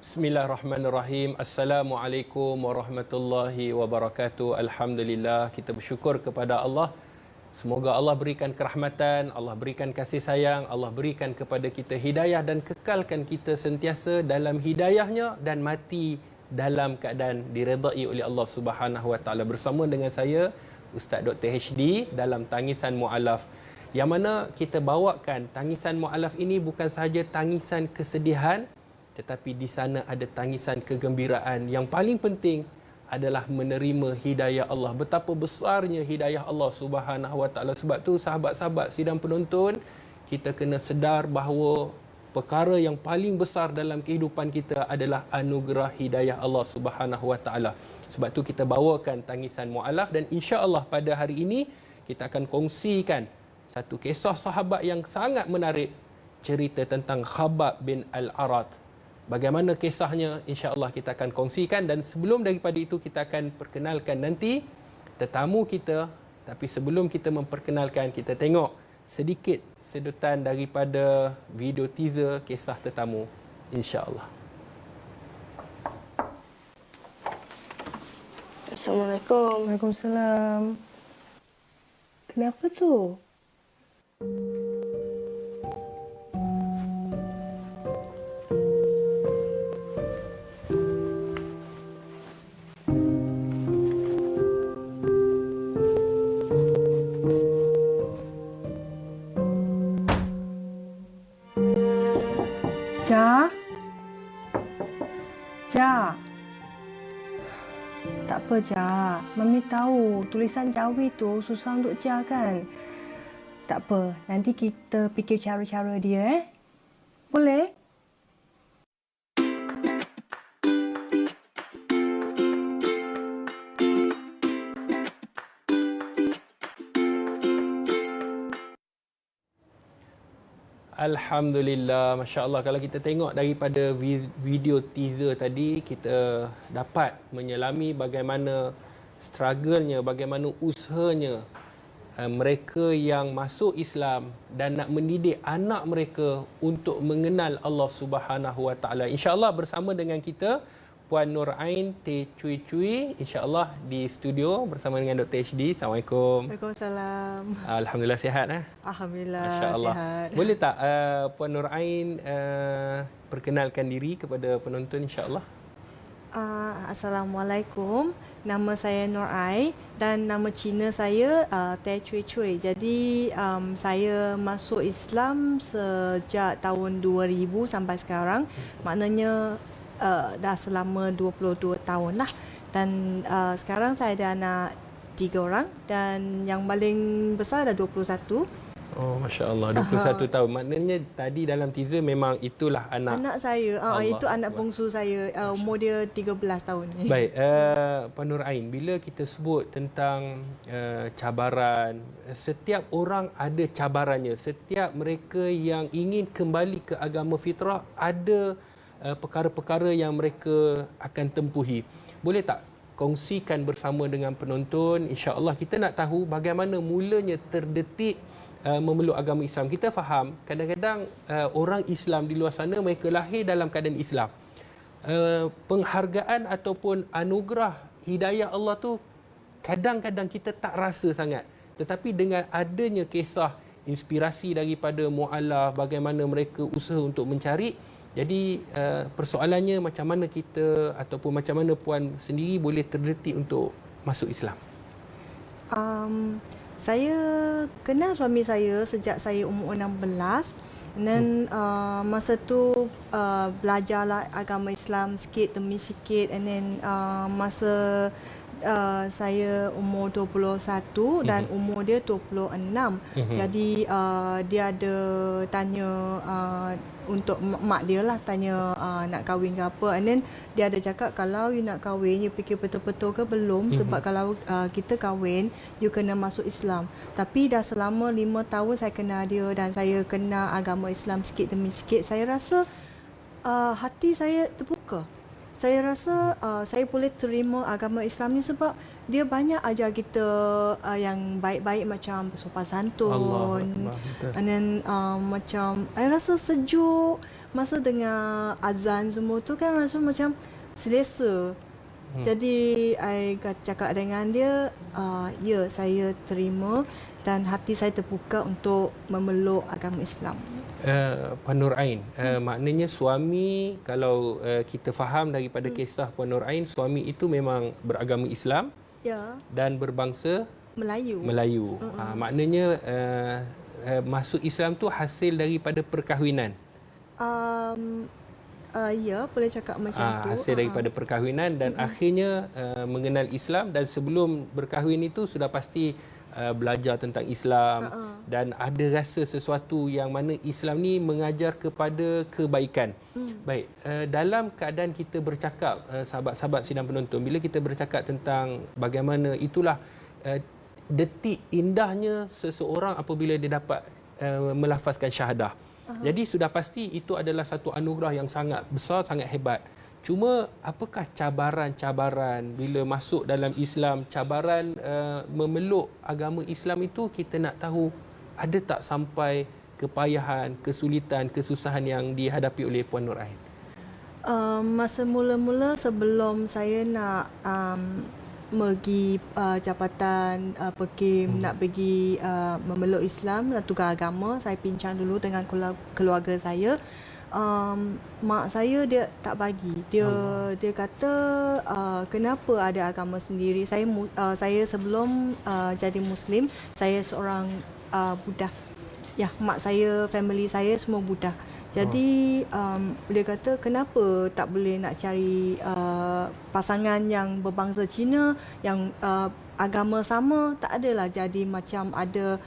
Bismillahirrahmanirrahim. Assalamualaikum warahmatullahi wabarakatuh. Alhamdulillah, kita bersyukur kepada Allah. Semoga Allah berikan kerahmatan, Allah berikan kasih sayang, Allah berikan kepada kita hidayah dan kekalkan kita sentiasa dalam hidayahnya dan mati dalam keadaan diredai oleh Allah Subhanahu Wa Taala. Bersama dengan saya, Ustaz Dr. HD dalam Tangisan Mu'alaf. Yang mana kita bawakan tangisan mu'alaf ini bukan sahaja tangisan kesedihan, tetapi di sana ada tangisan kegembiraan. Yang paling penting adalah menerima hidayah Allah. Betapa besarnya hidayah Allah Subhanahu Wa Taala. Sebab tu sahabat-sahabat sidang penonton, kita kena sedar bahawa perkara yang paling besar dalam kehidupan kita adalah anugerah hidayah Allah Subhanahu Wa Taala. Sebab tu kita bawakan tangisan mu'alaf, dan insya-Allah pada hari ini kita akan kongsikan satu kisah sahabat yang sangat menarik, cerita tentang Khabbab bin Al-Arat. Bagaimana kisahnya, insya-Allah kita akan kongsikan. Dan sebelum daripada itu, kita akan perkenalkan nanti tetamu kita. Tapi sebelum kita memperkenalkan, kita tengok sedikit sedutan daripada video teaser kisah tetamu, insya-Allah. Assalamualaikum. Waalaikumsalam. Kenapa tu? Ja? Ja? Tak apa, Ja. Mami tahu tulisan Jawi tu susah untuk Ja kan? Tak apa, nanti kita fikir cara-cara dia, Boleh? Alhamdulillah, Masya Allah. Kalau kita tengok daripada video teaser tadi, kita dapat menyelami bagaimana struggle-nya, bagaimana usahanya mereka yang masuk Islam dan nak mendidik anak mereka untuk mengenal Allah Subhanahu Wa Taala. Insya-Allah bersama dengan kita Puan Nur Ain Teh Cui Cui, insya-Allah di studio bersama dengan Dr. HD. Assalamualaikum. Waalaikumsalam. Alhamdulillah sihat Alhamdulillah Masya-Allah. sihat. Boleh tak Puan Nur Ain perkenalkan diri kepada penonton, insya-Allah? Assalamualaikum. Nama saya Nur Ai dan nama Cina saya Teh Cui Cui. Jadi saya masuk Islam sejak tahun 2000 sampai sekarang. Maknanya dah selama 22 tahun lah. Dan sekarang saya ada anak 3 orang dan yang paling besar dah 21. Oh, Masya Allah, 21 tahun. Maknanya tadi dalam teaser memang itulah Anak saya, itu anak bongsu saya, umur dia 13 tahun ni. Baik, Puan Nur Ain, bila kita sebut tentang cabaran, setiap orang ada cabarannya. Setiap mereka yang ingin kembali ke agama fitrah ada perkara-perkara yang mereka akan tempuhi. Boleh tak kongsikan bersama dengan penonton? InsyaAllah kita nak tahu bagaimana mulanya terdetik memeluk agama Islam. Kita faham kadang-kadang orang Islam di luar sana mereka lahir dalam keadaan Islam. Penghargaan ataupun anugerah hidayah Allah tu kadang-kadang kita tak rasa sangat. Tetapi dengan adanya kisah inspirasi daripada mu'alaf, bagaimana mereka usaha untuk mencari, jadi persoalannya macam mana kita ataupun macam mana Puan sendiri boleh terdetik untuk masuk Islam? Saya kenal suami saya sejak saya umur 16. Dan masa tu belajarlah agama Islam sikit demi sikit. And then masa saya umur 21 dan umur dia 26. Jadi dia ada tanya untuk mak dia lah, tanya nak kahwin ke apa. And then dia ada cakap kalau you nak kahwin, you fikir betul-betul ke belum? Sebab kalau kita kahwin, you kena masuk Islam. Tapi dah selama 5 tahun saya kenal dia dan saya kenal agama Islam sikit demi sikit, saya rasa hati saya terbuka. Saya rasa saya boleh terima agama Islam ni sebab dia banyak ajar kita yang baik-baik macam bersopan Allah santun. Akbar. Betul. And then macam I rasa sejuk masa dengar azan semua tu kan, rasa macam selesa. Jadi I cakap dengan dia, ya saya terima dan hati saya terbuka untuk memeluk agama Islam. Puan Nur Ain, maknanya suami, kalau kita faham daripada kisah Puan Nur Ain, suami itu memang beragama Islam Ya, dan berbangsa Melayu. Melayu. Maknanya masuk Islam tu hasil daripada perkahwinan. Ya, boleh cakap macam tu. Hasil daripada perkahwinan dan akhirnya mengenal Islam, dan sebelum berkahwin itu sudah pasti belajar tentang Islam dan ada rasa sesuatu yang mana Islam ni mengajar kepada kebaikan. Baik, dalam keadaan kita bercakap, sahabat-sahabat sidang penonton, bila kita bercakap tentang bagaimana itulah detik indahnya seseorang apabila dia dapat melafazkan syahadah. Jadi sudah pasti itu adalah satu anugerah yang sangat besar, sangat hebat. Cuma apakah cabaran-cabaran bila masuk dalam Islam, cabaran memeluk agama Islam itu, kita nak tahu ada tak sampai kepayahan, kesulitan, kesusahan yang dihadapi oleh Puan Nur Ain? Masa mula-mula sebelum saya nak pergi jabatan PEKIM, nak pergi memeluk Islam, nak tukar agama, saya bincang dulu dengan keluarga saya. Mak saya dia tak bagi. Dia kata kenapa ada agama sendiri. Saya sebelum jadi Muslim, saya seorang Buddha. Ya, mak saya, family saya semua Buddha. Jadi dia kata kenapa tak boleh nak cari pasangan yang berbangsa Cina, yang agama sama, tak adalah jadi macam ada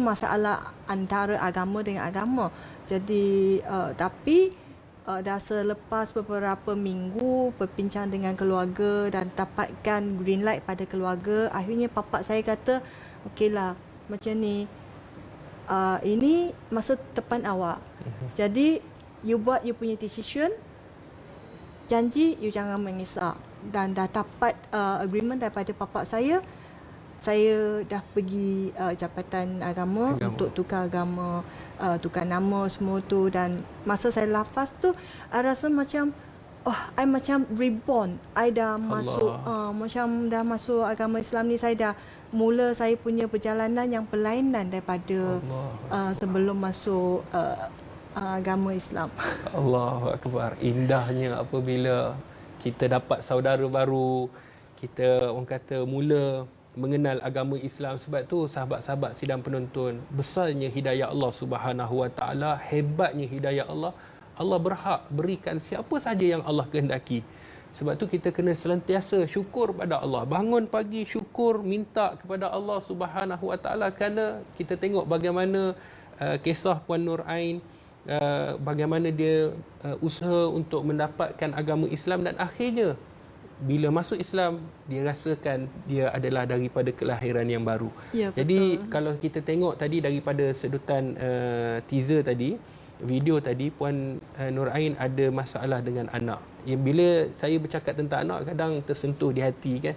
masalah antara agama dengan agama. Jadi tapi dah selepas beberapa minggu berbincang dengan keluarga dan dapatkan green light pada keluarga, akhirnya papa saya kata, okeylah macam ni, ini masa depan awak. Jadi you buat you punya decision, janji you jangan mengisah. Dan dah dapat agreement daripada papa saya dah pergi Jabatan Agama untuk tukar agama, tukar nama semua tu. Dan masa saya lafaz tu, I rasa macam I macam reborn. I dah masuk macam dah masuk agama Islam ni. Saya dah mula saya punya perjalanan yang berlainan daripada sebelum masuk agama Islam. Allahu Akbar. Indahnya apabila kita dapat saudara baru, kita orang kata mula mengenal agama Islam. Sebab tu sahabat-sahabat sidang penonton, besarnya hidayah Allah Subhanahu Wa Taala, hebatnya hidayah Allah. Allah berhak berikan siapa saja yang Allah kehendaki. Sebab tu kita kena senantiasa syukur pada Allah. Bangun pagi syukur, minta kepada Allah Subhanahu Wa Taala, kerana kita tengok bagaimana kisah Puan Nur Ain, bagaimana dia usaha untuk mendapatkan agama Islam, dan akhirnya bila masuk Islam, dia rasakan dia adalah daripada kelahiran yang baru. Ya, jadi betul. kalau kita tengok tadi daripada sedutan teaser tadi, video tadi, Puan Nur Ain ada masalah dengan anak. Bila saya bercakap tentang anak, kadang tersentuh di hati kan.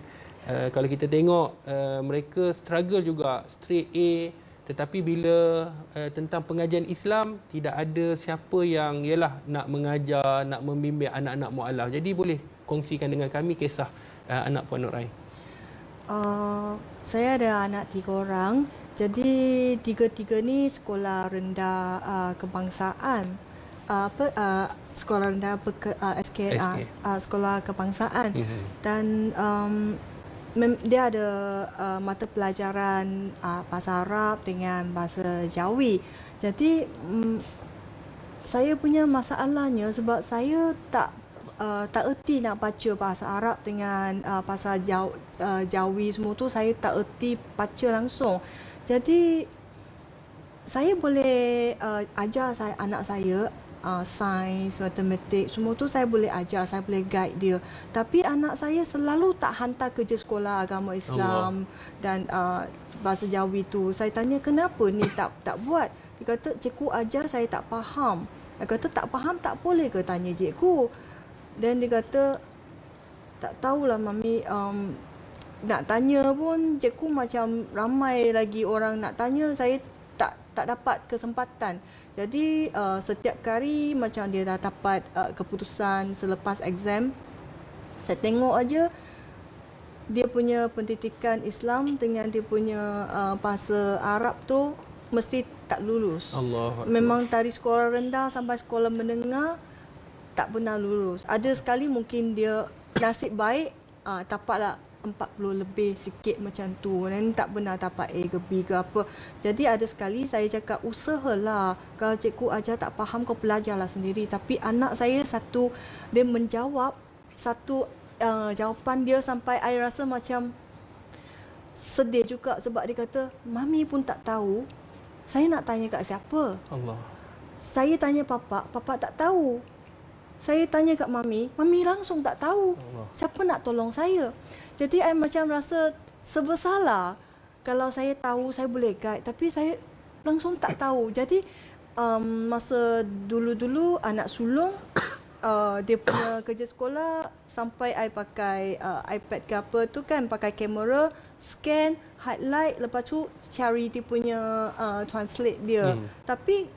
Kalau kita tengok mereka struggle juga, straight A, tetapi bila tentang pengajian Islam, tidak ada siapa yang nak mengajar, nak membimbing anak-anak mualaf. Jadi boleh kongsikan dengan kami kisah anak Puan Nur Ain. Saya ada anak 3 orang. Jadi tiga-tiga ni sekolah rendah kebangsaan. Sekolah rendah SKA, sekolah kebangsaan. Dan dia ada mata pelajaran bahasa Arab dengan bahasa Jawi. Jadi saya punya masalahnya sebab saya tak erti nak baca bahasa Arab dengan bahasa Jawi semua tu, saya tak erti baca langsung. Jadi saya boleh ajar anak saya sains, matematik, semua tu saya boleh ajar, saya boleh guide dia. Tapi anak saya selalu tak hantar kerja sekolah agama Islam dan bahasa Jawi tu. Saya tanya kenapa ni tak buat. Dia kata cikgu ajar saya tak faham. Dia kata tak faham tak boleh ke tanya cikgu. Dan dia kata tak tahulah Mami, nak tanya pun cikgu macam ramai lagi orang nak tanya, saya tak dapat kesempatan. Jadi setiap kali macam dia dah dapat keputusan selepas exam, saya tengok aja dia punya pendidikan Islam dengan dia punya bahasa Arab tu mesti tak lulus. Allah. Memang dari sekolah rendah sampai sekolah menengah tak pernah lulus. Ada sekali mungkin dia nasib baik dapatlah 40 lebih sikit macam tu, dan tak pernah dapat A ke B ke apa. Jadi ada sekali saya cakap, usahalah, kalau cikgu ajar tak faham kau belajarlah sendiri. Tapi anak saya satu, dia menjawab satu jawapan dia sampai saya rasa macam sedih juga, sebab dia kata Mami pun tak tahu, saya nak tanya kat siapa. Allah. Saya tanya papa, papa tak tahu. Saya tanya kat Mami, Mami langsung tak tahu. Allah. Siapa nak tolong saya? Jadi saya macam rasa serba salah. Kalau saya tahu, saya boleh guide, tapi saya langsung tak tahu. Jadi masa dulu-dulu anak sulung dia punya kerja sekolah, sampai I pakai iPad ke apa tu kan, pakai kamera, scan, highlight, lepas tu cari dia punya translate dia. Tapi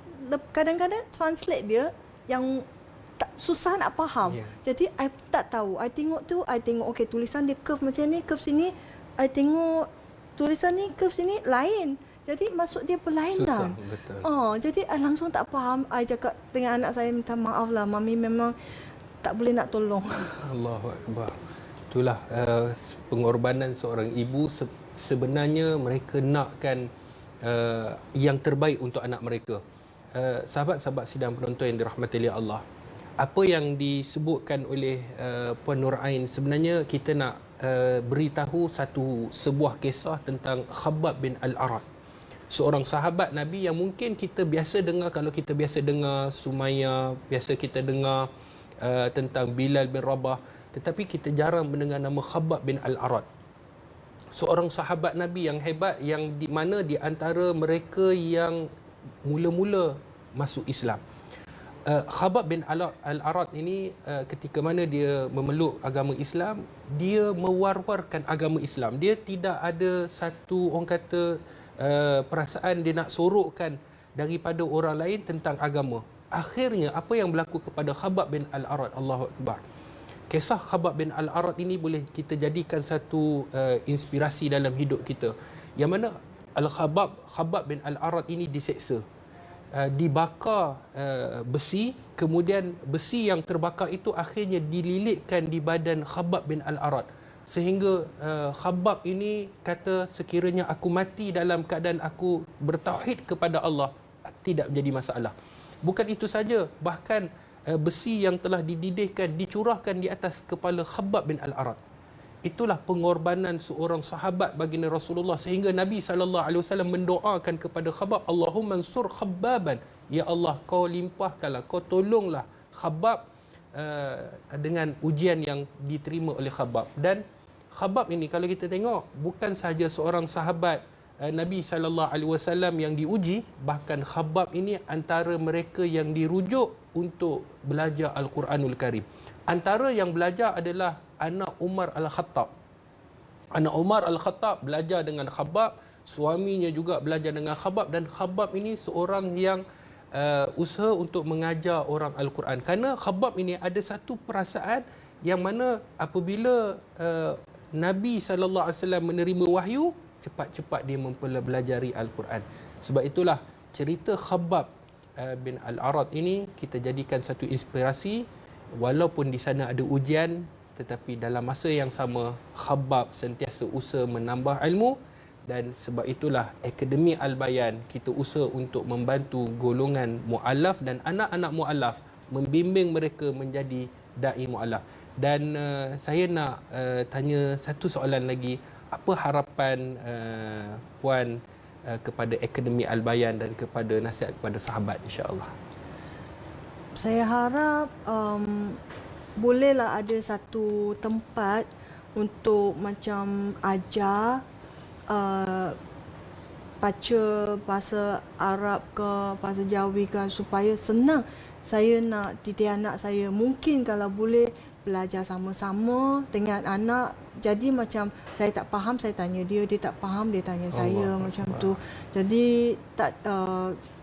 kadang-kadang translate dia yang susah nak faham. Jadi I tak tahu. I tengok tu, I tengok okey tulisan dia curve macam ni, curve sini. I tengok tulisan ni, curve sini lain. Jadi maksud dia berlainan. Betul. Jadi I langsung tak faham. I cakap dengan anak saya, minta maaf lah Mami memang tak boleh nak tolong. Allahu Akbar. Itulah pengorbanan seorang ibu. Sebenarnya mereka nakkan yang terbaik untuk anak mereka. Sahabat-sahabat sidang penonton yang dirahmati oleh Allah, apa yang disebutkan oleh Puan Nur Ain, sebenarnya kita nak beritahu sebuah kisah tentang Khabbab bin Al-Arat, seorang sahabat Nabi yang mungkin kita biasa dengar. Kalau kita biasa dengar Sumayyah, biasa kita dengar tentang Bilal bin Rabah, tetapi kita jarang mendengar nama Khabbab bin Al-Arat, seorang sahabat Nabi yang hebat, yang di mana di antara mereka yang mula-mula masuk Islam. Khabbab bin Al-Arat ini ketika mana dia memeluk agama Islam, dia mewar-warkan agama Islam. Dia tidak ada satu, orang kata, perasaan dia nak sorokkan daripada orang lain tentang agama. Akhirnya apa yang berlaku kepada Khabbab bin Al-Arat, Allahu Akbar. Kisah Khabbab bin Al-Arat ini boleh kita jadikan satu inspirasi dalam hidup kita. Yang mana Khabbab bin Al-Arat ini diseksa, dibakar besi, kemudian besi yang terbakar itu akhirnya dililitkan di badan Khabbab bin Al-Arat, sehingga Khabbab ini kata, sekiranya aku mati dalam keadaan aku bertauhid kepada Allah, tidak menjadi masalah. Bukan itu saja, bahkan besi yang telah dididihkan dicurahkan di atas kepala Khabbab bin Al-Arat. Itulah pengorbanan seorang sahabat baginda Rasulullah, sehingga Nabi SAW mendoakan kepada Khabbab, Allahumma ansur Khabbaban, ya Allah, kau limpahkanlah, kau tolonglah Khabbab dengan ujian yang diterima oleh Khabbab. Dan Khabbab ini kalau kita tengok, bukan sahaja seorang sahabat Nabi SAW yang diuji, bahkan Khabbab ini antara mereka yang dirujuk untuk belajar Al-Quranul Karim. Antara yang belajar adalah anak Umar Al-Khattab. Anak Umar Al-Khattab belajar dengan Khabbab, suaminya juga belajar dengan Khabbab, dan Khabbab ini seorang yang usaha untuk mengajar orang Al-Quran. Kerana Khabbab ini ada satu perasaan yang mana apabila Nabi SAW menerima wahyu, cepat-cepat dia mempelajari Al-Quran. Sebab itulah cerita Khabbab bin Al-Arat ini kita jadikan satu inspirasi. Walaupun di sana ada ujian, tetapi dalam masa yang sama Khabbab sentiasa usaha menambah ilmu. Dan sebab itulah Akademi Al-Bayan kita usaha untuk membantu golongan mu'alaf dan anak-anak mu'alaf, membimbing mereka menjadi da'i mu'alaf. Dan saya nak tanya satu soalan lagi. Apa harapan Puan kepada Akademi Al-Bayan dan kepada nasihat kepada sahabat, insya-Allah? Saya harap bolehlah ada satu tempat untuk macam ajar baca bahasa Arab ke bahasa Jawi ke, supaya senang. Saya nak didik anak saya, mungkin kalau boleh belajar sama-sama dengan anak. Jadi macam saya tak faham, saya tanya dia tak faham, dia tanya saya macam tu. Jadi tak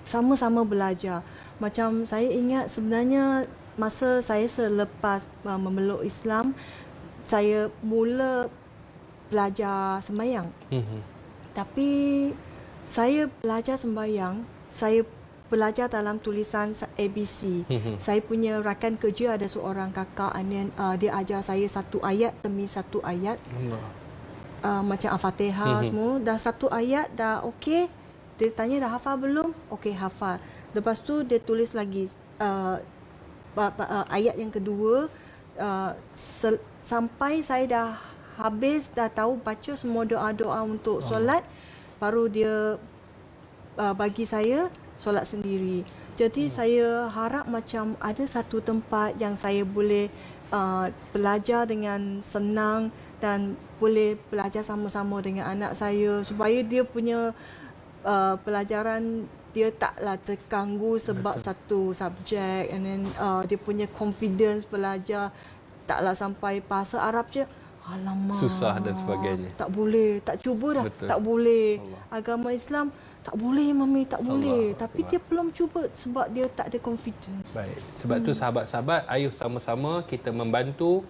sama-sama belajar. Macam saya ingat sebenarnya masa saya selepas memeluk Islam, saya mula belajar sembahyang. Tapi saya belajar sembahyang, saya belajar dalam tulisan ABC. Saya punya rakan kerja ada seorang kakak, and dia ajar saya satu ayat demi satu ayat. Macam Al-Fatihah semua. Dah satu ayat dah okey. Dia tanya dah hafal belum? Okey, hafal. Lepas tu dia tulis lagi ayat yang kedua. Sampai saya dah habis, dah tahu baca semua doa-doa untuk solat, baru dia bagi saya solat sendiri. Jadi saya harap macam ada satu tempat yang saya boleh belajar dengan senang dan boleh belajar sama-sama dengan anak saya supaya dia punya pelajaran dia taklah terganggu sebab satu subjek, and then dia punya confidence belajar taklah sampai bahasa Arab je alamak susah dan sebagainya. Tak boleh, tak cuba dah. Betul. Tak boleh. Agama Islam tak boleh mami, tak boleh. Tapi dia belum cuba sebab dia tak ada confidence. Baik. Sebab tu sahabat-sahabat, ayuh sama-sama kita membantu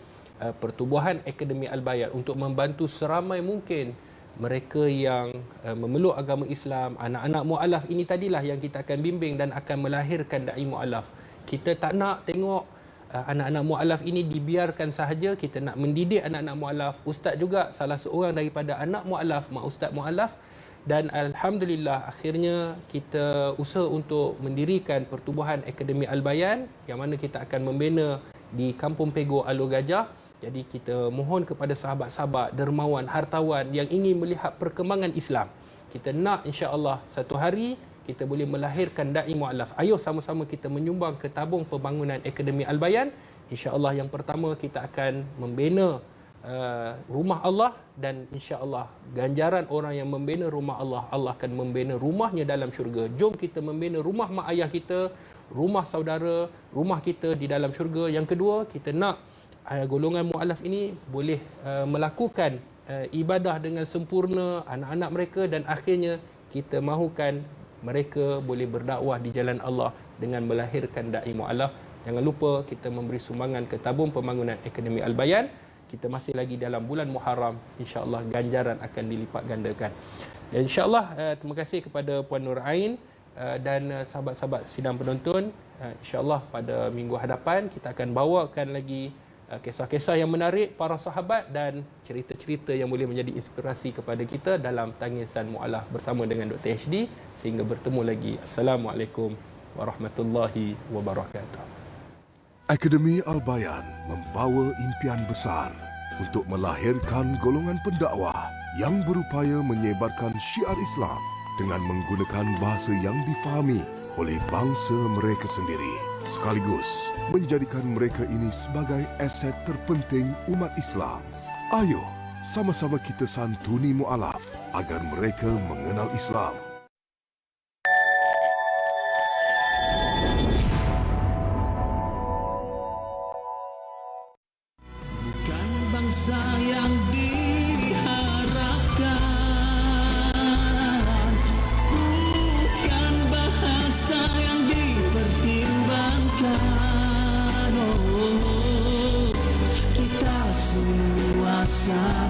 pertubuhan Akademi Al-Bayan untuk membantu seramai mungkin mereka yang memeluk agama Islam. Anak-anak mu'alaf ini tadilah yang kita akan bimbing dan akan melahirkan da'i mu'alaf. Kita tak nak tengok anak-anak mu'alaf ini dibiarkan sahaja. Kita nak mendidik anak-anak mu'alaf. Ustaz juga salah seorang daripada anak mu'alaf, mak ustaz mu'alaf. Dan alhamdulillah akhirnya kita usaha untuk mendirikan pertubuhan Akademi Al-Bayan yang mana kita akan membina di Kampung Pego, Alor Gajah. Jadi kita mohon kepada sahabat-sahabat dermawan, hartawan yang ingin melihat perkembangan Islam. Kita nak insya-Allah satu hari kita boleh melahirkan da'i mu'alaf. Ayuh sama-sama kita menyumbang ke tabung pembangunan Akademi Al-Bayan. Insya-Allah yang pertama kita akan membina rumah Allah, dan insya-Allah ganjaran orang yang membina rumah Allah, Allah akan membina rumahnya dalam syurga. Jom kita membina rumah mak ayah kita, rumah saudara, rumah kita di dalam syurga. Yang kedua, kita nak golongan mu'alaf ini boleh melakukan ibadah dengan sempurna, anak-anak mereka, dan akhirnya kita mahukan mereka boleh berdakwah di jalan Allah dengan melahirkan da'i mu'alaf. Jangan lupa kita memberi sumbangan ke tabung pembangunan Akademi Al-Bayan. Kita masih lagi dalam bulan Muharram, insya-Allah ganjaran akan dilipat gandakan. Dan insya-Allah terima kasih kepada Puan Nur Ain dan sahabat-sahabat sidang penonton. Insya-Allah pada minggu hadapan kita akan bawakan lagi kisah-kisah yang menarik para sahabat dan cerita-cerita yang boleh menjadi inspirasi kepada kita dalam Tangisan Mu'alaf bersama dengan Dr. HD. Sehingga bertemu lagi. Assalamualaikum warahmatullahi wabarakatuh. Akademi Al-Bayan membawa impian besar untuk melahirkan golongan pendakwah yang berupaya menyebarkan syiar Islam dengan menggunakan bahasa yang difahami oleh bangsa mereka sendiri, sekaligus menjadikan mereka ini sebagai aset terpenting umat Islam. Ayo, sama-sama kita santuni mu'alaf agar mereka mengenal Islam. Bukan bangsa yang diharapkan, bukan bahasa yang dipertimbangkan. Oh, kita semua sama.